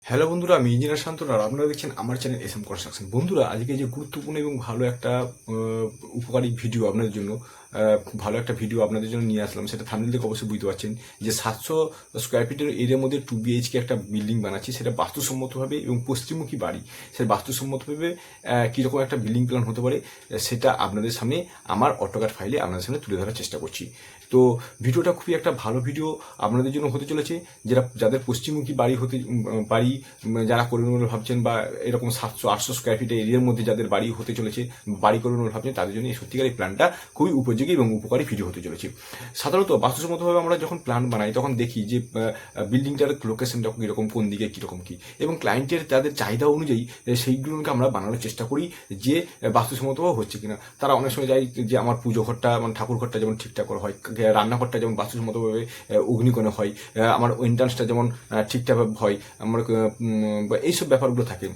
Hello বন্ধুরা, আমি engineer Shantanu আর আপনারা দেখছেন আমার চ্যানেল এস এম কনস্ট্রাকশন। বন্ধুরা, আজকে যে গুরুত্বপূর্ণ এবং ভালো একটা উপকারী ভিডিও আপনাদের জন্য, ভালো একটা ভিডিও আপনাদের জন্য নিয়ে আসলাম। সেটা থাম্বনেল দেখে অবশ্যই বুঝতে পারছেন যে 700 স্কোয়ার ফিটের এরিয়ার মধ্যে 2 BHK একটা বিল্ডিং বানাচ্ছি। সেটা বাস্তুসম্মতভাবে এবং পশ্চিমমুখী বাড়ি, সেটা বাস্তুসম্মতভাবে কীরকম একটা বিল্ডিং প্ল্যান হতে পারে সেটা আপনাদের সামনে আমার অটোক্যাড ফাইলে আপনাদের সামনে তুলে ধরার চেষ্টা করছি। তো ভিডিওটা খুবই একটা ভালো ভিডিও আপনাদের জন্য হতে চলেছে। যাদের পশ্চিমমুখী বাড়ি যারা করবেন বলে ভাবছেন, বা এরকম 700-800 স্কোয়ার ফিটের এরিয়ার মধ্যে যাদের বাড়ি হতে চলেছে, বাড়ি করবেন বলে ভাবছেন, তাদের জন্য এই সত্যিকার এই প্ল্যানটা খুবই উপযোগী এবং উপকারী ভিডিও হতে চলেছে। সাধারণত বাস্তুসম্মতভাবে আমরা যখন প্ল্যান বানাই তখন দেখি যে বিল্ডিংটার লোকেশনটা কীরকম, কোন দিকে কীরকম কী, এবং ক্লায়েন্টের তাদের চাহিদা অনুযায়ী সেইগুলোকে আমরা বানানোর চেষ্টা করি যে বাস্তুসম্মতভাবে হচ্ছে কিনা। তারা অনেক সময় যায় যে আমার পুজো ঘরটা, মানে ঠাকুর ঘরটা যেমন ঠিকঠাক করে হয়, রান্নাঘরটা যেমন বাস্তুসম্মতভাবে অগ্নিকোণে হয়, আমার এন্ট্রান্সটা যেমন ঠিকঠাকভাবে হয়, আমার এইসব ব্যাপারগুলো থাকে।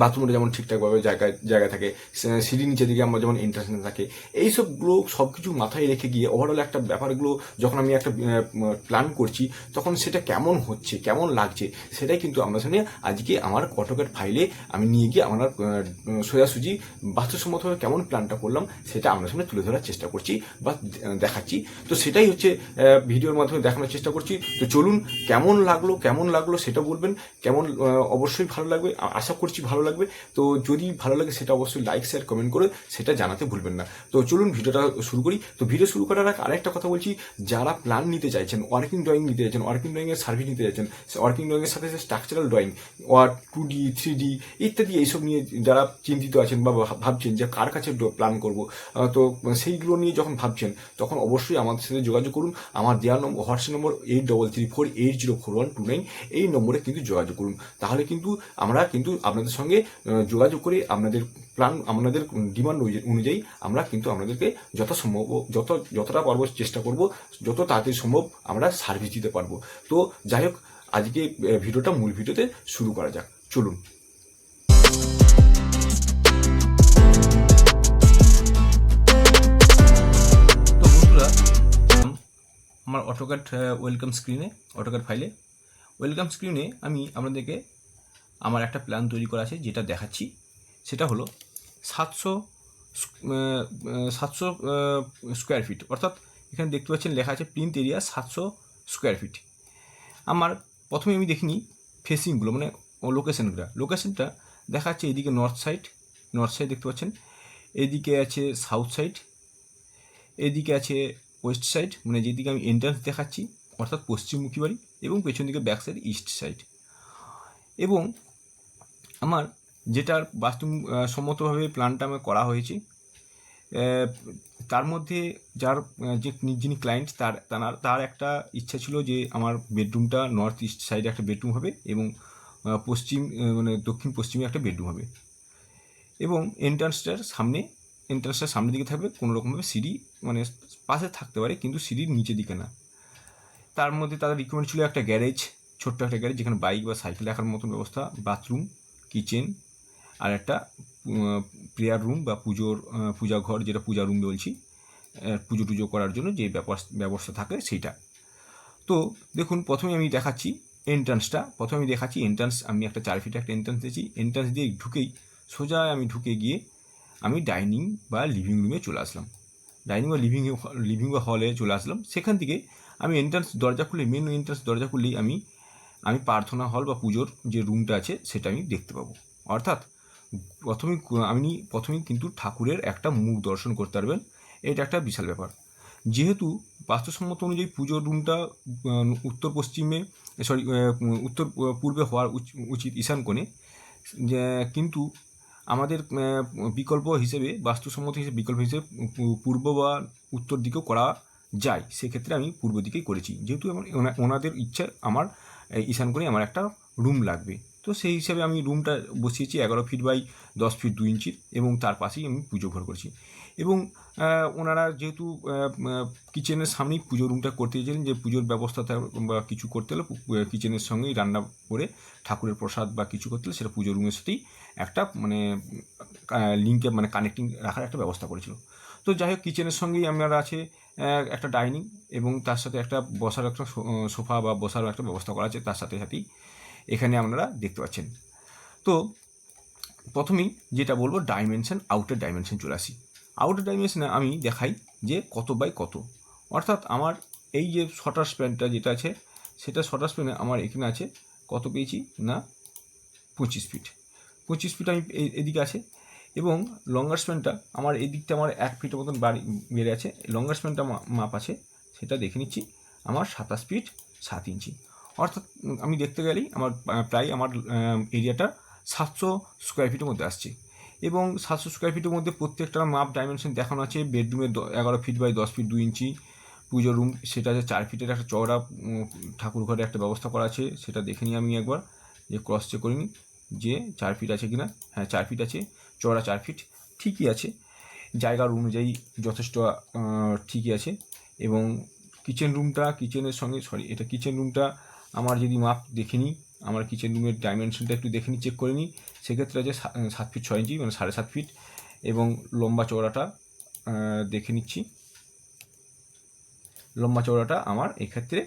বাথরুমটা যেমন ঠিকঠাকভাবে জায়গা থাকে, সিঁড়ি নিচে দিকে আমার যেমন এন্ট্রান্স থাকে, এইসবগুলো সব কিছু মাথায় রেখে গিয়ে ওভারঅল একটা ব্যাপারগুলো যখন আমি একটা প্ল্যান করছি, তখন সেটা কেমন হচ্ছে, কেমন লাগছে, সেটাই কিন্তু আপনার সামনে আজকে আমার অটোক্যাড ফাইলে আমি নিয়ে গিয়ে আমার সোজাসুজি বাস্তুসম্মতভাবে কেমন প্ল্যানটা করলাম সেটা আপনার সামনে তুলে ধরার চেষ্টা করছি বা দেখাচ্ছি। তো সেটাই হচ্ছে ভিডিওর মাধ্যমে দেখানোর চেষ্টা করছি। তো চলুন, কেমন লাগলো সেটা বলবেন। কেমন অবশ্যই ভালো লাগবে, আশা করছি ভালো লাগবে। তো যদি ভালো লাগে সেটা অবশ্যই লাইক, শেয়ার, কমেন্ট করে সেটা জানাতে ভুলবেন না। তো চলুন ভিডিওটা শুরু করি। তো ভিডিও শুরু করার আগে আরেকটা কথা বলছি, যারা প্ল্যান নিতে চাইছেন, ওয়ার্কিং ড্রয়িং নিতে চাইছেন, ওয়ার্কিং ড্রয়িংয়ের সার্ভে নিতে চাইছেন, ওয়ার্কিং ড্রয়িংয়ের সাথে স্ট্রাকচারাল ড্রয়িং, 2D 3D ইত্যাদি এইসব নিয়ে যারা চিন্তিত আছেন বা ভাবছেন যে কার কাছে প্ল্যান করব, তো সেইগুলো নিয়ে যখন ভাবছেন তখন অবশ্যই আমাদের সাথে যোগাযোগ করুন। আমার দেওয়া হোয়াটসঅ্যাপ নম্বর 8334804129, এই নম্বরে কিন্তু যোগাযোগ করুন। তাহলে কিন্তু আমরা কিন্তু আপনাদের সঙ্গে যোগাযোগ করে আপনাদের প্ল্যান, আপনাদের ডিমান্ড অনুযায়ী আমরা কিন্তু আপনাদেরকে যথাসম্ভব যতটা পারবো চেষ্টা করব, যত তাড়াতাড়ি সম্ভব আমরা সার্ভিস দিতে পারবো। তো যাই হোক, আজকে ভিডিওটা মূল ভিডিওতে শুরু করা যাক, চলুন। তো বন্ধুরা, আমার অটোক্যাড ওয়েলকাম ফাইলে ওয়েলকাম স্ক্রিনে আমি আপনাদেরকে আমার একটা প্ল্যান তৈরি করা আছে যেটা দেখাচ্ছি। সেটা হলো 700 স্কোয়ার ফিট, অর্থাৎ এখানে দেখতে পাচ্ছেন লেখা আছে প্রিন্ট এরিয়া 700 স্কোয়ার ফিট। আমার প্রথমে আমি দেখিনি ফেসিংগুলো, মানে লোকেশনটা দেখাচ্ছে এদিকে নর্থ সাইড দেখতে পাচ্ছেন, এদিকে আছে সাউথ সাইড, এদিকে আছে ওয়েস্ট সাইড, মানে যেদিকে আমি এন্ট্রান্স দেখাচ্ছি অর্থাৎ পশ্চিমমুখী বাড়ি, এবং পেছন দিকে ব্যাক সাইড ইস্ট সাইড। এবং আমার যেটার বাস্তুসম্মতভাবে প্ল্যানটা আমার করা হয়েছে, তার মধ্যে যিনি ক্লায়েন্ট তার একটা ইচ্ছা ছিল যে আমার বেডরুমটা নর্থ ইস্ট সাইডে একটা বেডরুম হবে, এবং মানে দক্ষিণ পশ্চিমে একটা বেডরুম হবে, এবং এন্ট্রান্সটার সামনের দিকে থাকবে। কোনো রকমভাবে সিঁড়ি, মানে পাশে থাকতে পারে কিন্তু সিঁড়ির নিচের দিকে না। তার মধ্যে তাদের রিকোয়ারমেন্ট ছিল একটা গ্যারেজ, ছোট্ট একটা গ্যারেজ যেখানে বাইক বা সাইকেল রাখার মতন ব্যবস্থা, বাথরুম, কিচেন, আর একটা প্রেয়ার রুম বা পূজা ঘর, যেটা পূজা রুম বলছি, পুজো টুজো করার জন্য যে ব্যবস্থা থাকে সেইটা। তো দেখুন, প্রথমে আমি দেখাচ্ছি এন্ট্রান্স। আমি একটা 4 ফিট একটা এন্ট্রান্স দিয়েছি। এন্ট্রান্স দিয়ে সোজা আমি ঢুকে গিয়ে আমি ডাইনিং বা লিভিং রুমে চলে আসলাম, লিভিং বা হলে চলে আসলাম। সেখান থেকে আমি মেন এন্ট্রান্স দরজা খুললেই আমি প্রার্থনা হল বা পুজোর যে রুমটা আছে সেটা আমি দেখতে পাবো। অর্থাৎ প্রথমেই কিন্তু ঠাকুরের একটা মুখ দর্শন করতে পারবেন। এটা একটা বিশাল ব্যাপার। যেহেতু বাস্তুসম্মত অনুযায়ী পুজোর রুমটা উত্তর পূর্বে হওয়ার উচিত, ঈশান কোণে, কিন্তু আমাদের বাস্তুসম্মত হিসেবে বিকল্প হিসেবে পূর্ব বা উত্তর দিকেও করা যায়। সেক্ষেত্রে আমি পূর্ব দিকেই করেছি, যেহেতু ওনাদের ইচ্ছা আমার ঈশান কোণে আমার একটা রুম লাগবে। তো সেই হিসাবে আমি রুমটা বসিয়েছি 11 ফিট বাই 10 ফিট 2 ইঞ্চির, এবং তার পাশেই আমি পুজো ঘর করছি। এবং ওনারা যেহেতু কিচেনের সামনেই পুজো রুমটা করতে চেয়েছিলেন, যে পুজোর ব্যবস্থা বা কিছু করতে হলে কিচেনের সঙ্গেই রান্না করে ঠাকুরের প্রসাদ বা কিছু করতে হলে সেটা পুজো রুমের সাথেই একটা মানে লিঙ্কে, মানে কানেক্টিং রাখার একটা ব্যবস্থা করেছিল। তো যাই হোক, কিচেনের সঙ্গেই আমার আছে একটা ডাইনিং, এবং তার সাথে একটা বসার একটা সোফা বা বসার একটা ব্যবস্থা করা আছে তার সাথেই। এখানে আপনারা দেখতে পাচ্ছেন। তো প্রথমেই যেটা বলবো ডাইমেনশন, আউটার ডাইমেনশন চলে আসি। আউটার ডাইমেনশনে আমি দেখাই যে কত বাই কত, অর্থাৎ আমার এই যে শর্টার স্প্যানটা যেটা আছে সেটা শর্টার স্প্যানে আমার এখানে আছে কত পেয়েছি না 25 ফিট। 25 ফিট আমি এদিকে আছে, এবং লঙ্গার স্প্যানটা আমার এদিকটা আমার 1 ফিটের মতন বেড়ে আছে। লঙ্গার স্প্যানটা মাপ আছে সেটা দেখে নিচ্ছি আমার 27 ফিট 7 ইঞ্চি, অর্থাৎ আমি দেখতে গেলেই আমার প্রায় আমার এরিয়াটা 700 স্কোয়ার ফিটের মধ্যে আসছে। এবং 700 স্কোয়ার ফিটের মধ্যে প্রত্যেকটা মাপ ডাইমেনশন দেখানো আছে। বেডরুমে 11 feet by 10 fit 2 inch, Puja room সেটা আছে 4 ফিটের একটা চওড়া ঠাকুর ঘরে একটা ব্যবস্থা করা আছে, সেটা দেখে নিই আমি একবার, যে ক্রস চেক করে নিই যে 4 ফিট আছে কিনা। হ্যাঁ 4 ফিট আছে, চওড়া 4 ফিট, ঠিকই আছে, জায়গার অনুযায়ী যথেষ্ট ঠিকই আছে। এবং কিচেন রুমটা, কিচেনের সঙ্গে এটা কিচেন রুমটা আমার যদি মাপ দেখে নিই, আমার কিচেন রুমের ডাইমেনশনটা একটু দেখে নিই, চেক করে নিই, সেক্ষেত্রে আছে 7 ফিট 6 ইঞ্চি মানে 7.5 ফিট। এবং লম্বা চওড়াটা দেখে নিচ্ছি, লম্বা চওড়াটা আমার এক্ষেত্রে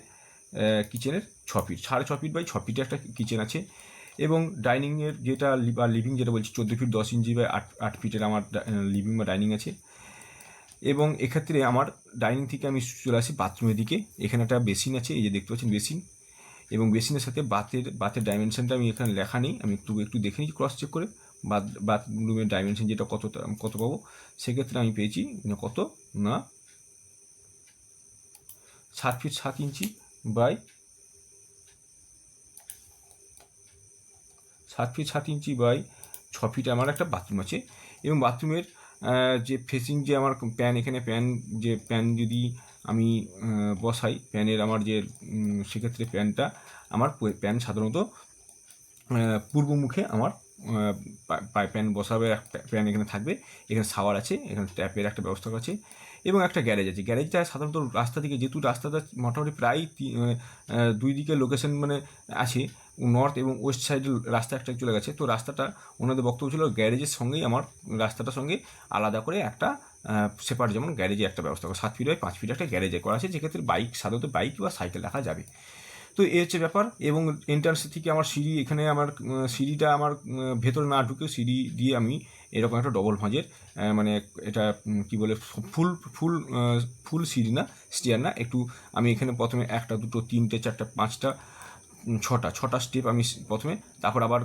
কিচেনের 6 ফিট, 6.5 ফিট বাই 6 ফিটে একটা কিচেন আছে। এবং ডাইনিংয়ের যেটা বা লিভিং যেটা বলছি 14 ফিট 10 ইঞ্চি বাই 8 ফিটের আমার লিভিং বা ডাইনিং আছে। এবং এক্ষেত্রে আমার ডাইনিং থেকে আমি চলে আসি বাথরুমের দিকে। এখানে একটা বেসিন আছে, এই যে দেখতে পাচ্ছেন বেসিন, এবং বেসিনের সাথে বাথের ডাইমেনশনটা আমি এখানে লেখা নেই, আমি একটু দেখে নিচ্ছি ক্রস চেক করে বাথরুমের ডাইমেনশন যেটা কত পাবো। সেক্ষেত্রে আমি পেয়েছি কত না 7 feet 7 inch by 7 feet 7 inch by 6 feet আমার একটা বাথরুম আছে। এবং বাথরুমের যে ফেসিং যে আমার প্যান, এখানে প্যান যদি আমি বসাই, প্যানের আমার যে সেক্ষেত্রে প্যান সাধারণত পূর্বমুখে আমার প্যান বসাবে, প্যান এখানে থাকবে, এখানে শাওয়ার আছে, এখানে ট্যাপের একটা ব্যবস্থা আছে, এবং একটা গ্যারেজ আছে। গ্যারেজটা সাধারণত রাস্তা থেকে, যেহেতু রাস্তাটা মোটামুটি প্রায় 2 দিকে লোকেশন মানে আছে, নর্থ এবং ওয়েস্ট সাইডের রাস্তা একটা চলে গেছে, তো রাস্তাটা ওনাদের বক্তব্য ছিল গ্যারেজের সঙ্গেই আমার রাস্তাটার সঙ্গে আলাদা করে একটা সেপারেট, যেমন গ্যারেজে একটা ব্যবস্থা করা 7 ফিট বাই 5 ফিট একটা গ্যারেজে করা আছে, যেক্ষেত্রে সাধারণত বাইক বা সাইকেল রাখা যাবে। তো এই হচ্ছে ব্যাপার। এবং এন্ট্রান্স থেকে আমার সিঁড়ি, এখানে আমার সিঁড়িটা আমার ভেতরে না ঢুকে সিঁড়ি দিয়ে আমি এরকম একটা ডবল ভাঁজের মানে এটা কি বলে ফুল সিঁড়ি না, স্টেয়ার না, একটু আমি এখানে প্রথমে 1 2 3 4 5 6টা স্টেপ আমি প্রথমে, তারপর আবার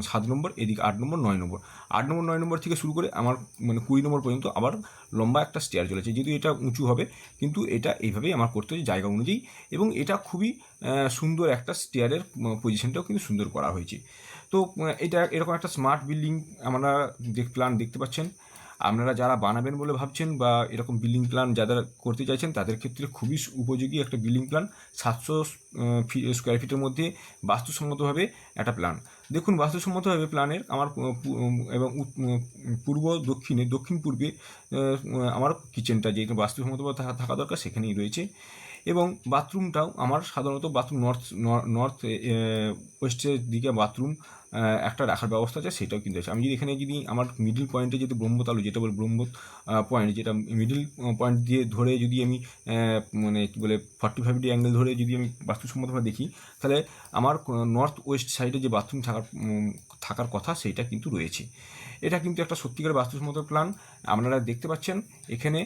7 নম্বর, এদিকে 8 নম্বর 9 নম্বর, 8 নম্বর 9 নম্বর থেকে শুরু করে আমার মানে 20 নম্বর পর্যন্ত আবার লম্বা একটা স্টেয়ার চলেছে। যদিও এটা উঁচু হবে, কিন্তু এটা এইভাবেই আমার করতে হচ্ছে জায়গা অনুযায়ী। এবং এটা খুবই সুন্দর একটা স্টেয়ারের পজিশনটাও কিন্তু সুন্দর করা হয়েছে। তো এটা এরকম একটা স্মার্ট বিল্ডিং আমরা প্ল্যান দেখতে পাচ্ছেন। আপনারা যারা বানাবেন বলে ভাবছেন বা এরকম বিল্ডিং প্ল্যান যারা করতে চাইছেন, তাদের ক্ষেত্রে খুবই উপযোগী একটা বিল্ডিং প্ল্যান। 700 স্কোয়ার ফিটের মধ্যে বাস্তুসম্মতভাবে একটা প্ল্যান। দেখুন বাস্তুসম্মতভাবে প্ল্যানের আমার এবং দক্ষিণ পূর্বে আমার কিচেনটা যেহেতু বাস্তুসম্মতভাবে থাকা দরকার সেখানেই রয়েছে। এবং বাথরুমটাও আমার সাধারণত বাথরুম নর্থ ওয়েস্টের দিকে বাথরুম একটা রাখার ব্যবস্থা আছে, সেটাও কিন্তু আছে। আমি যদি এখানে আমার মিডিল পয়েন্টে যদি ব্রহ্মতালু যেটা বলে পয়েন্ট, যেটা মিডিল পয়েন্ট দিয়ে ধরে যদি আমি মানে কী বলে 45 ডিগ্রি অ্যাঙ্গেল ধরে যদি আমি বাস্তুসম্মতভাবে দেখি, তাহলে আমার নর্থ ওয়েস্ট সাইডে যে বাথরুম থাকার কথা সেইটা কিন্তু রয়েছে। এটা কিন্তু একটা সত্যিকার বাস্তুসম্মত প্ল্যান। আপনারা দেখতে পাচ্ছেন এখানে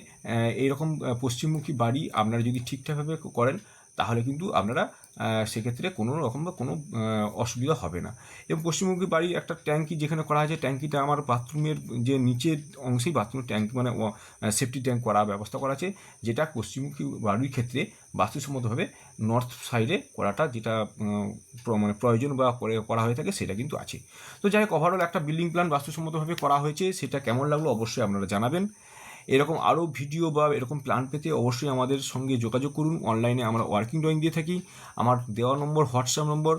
এইরকম পশ্চিমমুখী বাড়ি আপনারা যদি ঠিকঠাকভাবে করেন, তাহলে কিন্তু আপনারা সেক্ষেত্রে কোনো রকম বা কোনো অসুবিধা হবে না। এবং পশ্চিমমুখী বাড়ির একটা ট্যাঙ্কি যেখানে করা হয়েছে, ট্যাঙ্কিটা আমার বাথরুমের যে নিচের অংশেই বাথরুমের ট্যাঙ্ক মানে সেফটি ট্যাঙ্ক করার ব্যবস্থা করা আছে, যেটা পশ্চিমমুখী বাড়ির ক্ষেত্রে বাস্তুসম্মতভাবে নর্থ সাইডে করাটা যেটা মানে প্রয়োজন বা করা হয়ে থাকে সেটা কিন্তু আছে। তো যাই হোক, ওভারঅল একটা বিল্ডিং প্ল্যান বাস্তুসম্মতভাবে করা হয়েছে, সেটা কেমন লাগলো অবশ্যই আপনারা জানাবেন। এরকম আরও ভিডিও বা এরকম প্ল্যান পেতে অবশ্যই আমাদের সঙ্গে যোগাযোগ করুন। অনলাইনে আমরা ওয়ার্কিং ড্রয়িং দিয়ে থাকি। আমার দেওয়া নম্বর হোয়াটসঅ্যাপ নম্বর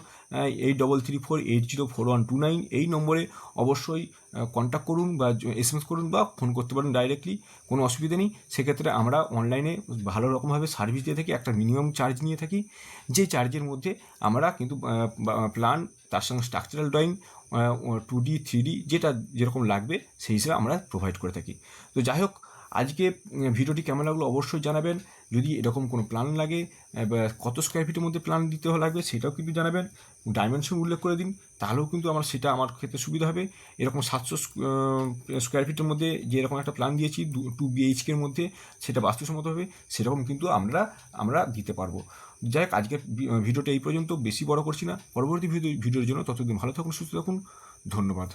8334804129, এই নম্বরে অবশ্যই কন্ট্যাক্ট করুন বা SMS করুন বা ফোন করতে পারেন ডাইরেক্টলি, কোনো অসুবিধা নেই। সেক্ষেত্রে আমরা অনলাইনে ভালো রকমভাবে সার্ভিস দিয়ে থাকি, একটা মিনিমাম চার্জ নিয়ে থাকি, যে চার্জের মধ্যে আমরা কিন্তু প্ল্যান তার সঙ্গে স্ট্রাকচারাল ড্রয়িং 2D 3D যেটা যেরকম লাগবে সেই হিসেবে আমরা প্রোভাইড করে থাকি। তো যাই হোক, আজকে ভিডিওটি কেমন লাগলো অবশ্যই জানাবেন। যদি এরকম কোনো প্ল্যান লাগে বা কত স্কোয়ার ফিটের মধ্যে প্ল্যান দিতে লাগবে সেটাও কিন্তু জানাবেন। ডাইমেনশন উল্লেখ করে দিন, তাহলেও কিন্তু সেটা আমার ক্ষেত্রে সুবিধা হবে। এরকম 700 স্কোয়ার ফিটের মধ্যে যে এরকম একটা প্ল্যান দিয়েছি 2 BHKর মধ্যে, সেটা বাস্তুসম্মত হবে, সেরকম কিন্তু আমরা দিতে পারবো। যাই হোক, আজকের ভিডিওটা এই পর্যন্ত, বেশি বড় করছি না। পরবর্তী ভিডিওর জন্য ততদিন ভালো থাকুন, সুস্থ থাকুন, ধন্যবাদ।